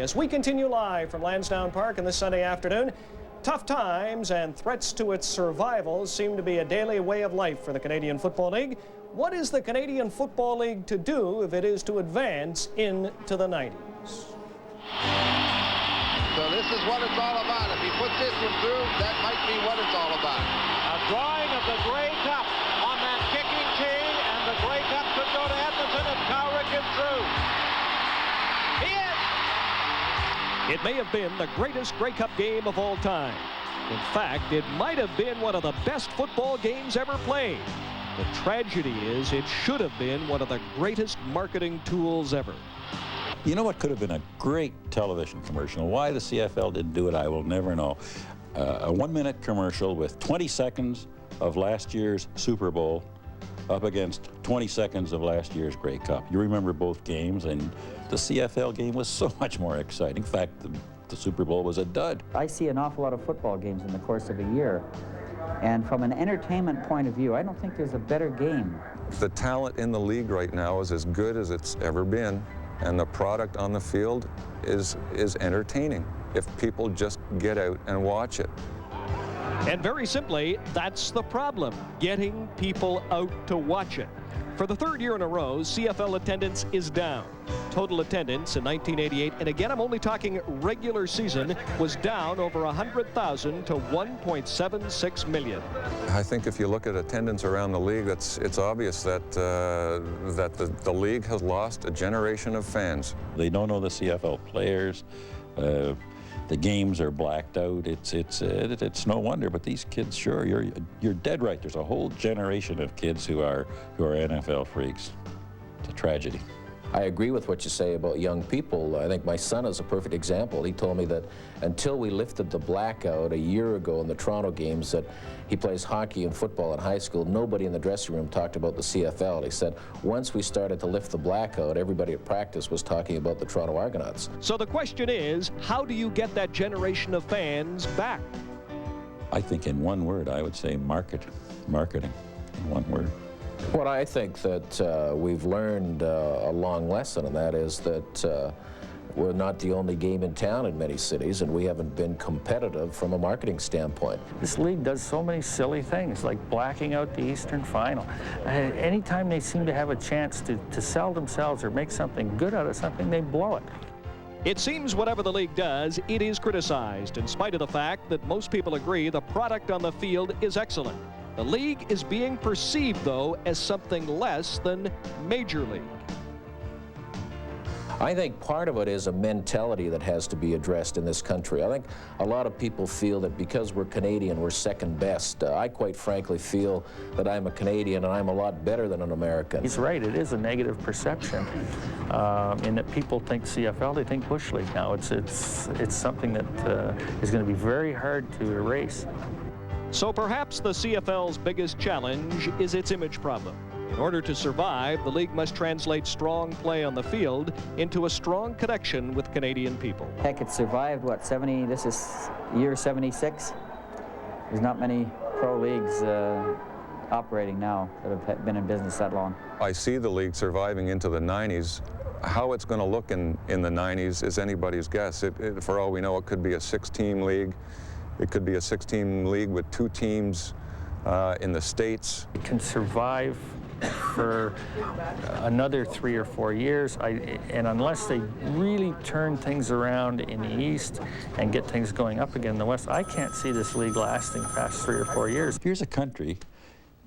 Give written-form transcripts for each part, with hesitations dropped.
As we continue live from Lansdowne Park on this Sunday afternoon, tough times and threats to its survival seem to be a daily way of life for the Canadian Football League. What is the Canadian Football League to do if it is to advance into the 90s? So this is what it's all about. If he puts this one through, that might be what it's all about. A drawing of the Grey Cup on that kicking team, and the Grey Cup could go to Edmonton if Cowrick is through. He is! It may have been the greatest Grey Cup game of all time. In fact, it might have been one of the best football games ever played. The tragedy is it should have been one of the greatest marketing tools ever. You know what could have been a great television commercial? Why the CFL didn't do it, I will never know. A 1-minute commercial with 20 seconds of last year's Super Bowl up against 20 seconds of last year's Grey Cup. You remember both games, and the CFL game was so much more exciting. In fact, the Super Bowl was a dud. I see an awful lot of football games in the course of a year. And from an entertainment point of view, I don't think there's a better game. The talent in the league right now is as good as it's ever been, and the product on the field is entertaining if people just get out and watch it. And very simply, that's the problem, getting people out to watch it. For the third year in a row, CFL attendance is down. Total attendance in 1988, and again I'm only talking regular season, was down over 100,000 to 1.76 million. I think if you look at attendance around the league, it's obvious that the league has lost a generation of fans. They don't know the CFL players. The games are blacked out. It's no wonder. But these kids, sure, you're dead right. There's a whole generation of kids who are NFL freaks. It's a tragedy. I agree with what you say about young people. I think my son is a perfect example. He told me that until we lifted the blackout a year ago in the Toronto games, that he plays hockey and football in high school, nobody in the dressing room talked about the CFL. He said once we started to lift the blackout, everybody at practice was talking about the Toronto Argonauts. So the question is, how do you get that generation of fans back? I think in one word, I would say marketing in one word. What I think that we've learned a long lesson, and that is that we're not the only game in town in many cities, and we haven't been competitive from a marketing standpoint. This league does so many silly things, like blacking out the Eastern Final. Anytime they seem to have a chance to sell themselves or make something good out of something, they blow it. It seems whatever the league does, it is criticized, in spite of the fact that most people agree the product on the field is excellent. The league is being perceived, though, as something less than Major League. I think part of it is a mentality that has to be addressed in this country. I think a lot of people feel that because we're Canadian, we're second best. I quite frankly feel that I'm a Canadian and I'm a lot better than an American. He's right, it is a negative perception in that people think CFL, they think Bush League now. It's something that is going to be very hard to erase. So perhaps the CFL's biggest challenge is its image problem. In order to survive, the league must translate strong play on the field into a strong connection with Canadian people. Heck, it survived, what, this is year 76? There's not many pro leagues operating now that have been in business that long. I see the league surviving into the 90s. How it's going to look in the 90s is anybody's guess. For all we know, it could be a 6-team league. It could be a 6-team league with 2 teams in the States. It can survive for another 3 or 4 years, and unless they really turn things around in the East and get things going up again in the West, I can't see this league lasting past 3 or 4 years. Here's a country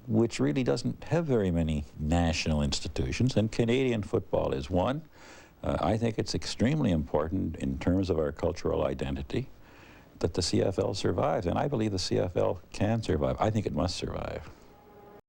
which really doesn't have very many national institutions, and Canadian football is one. I think it's extremely important in terms of our cultural identity that the CFL survives, and I believe the CFL can survive. I think it must survive.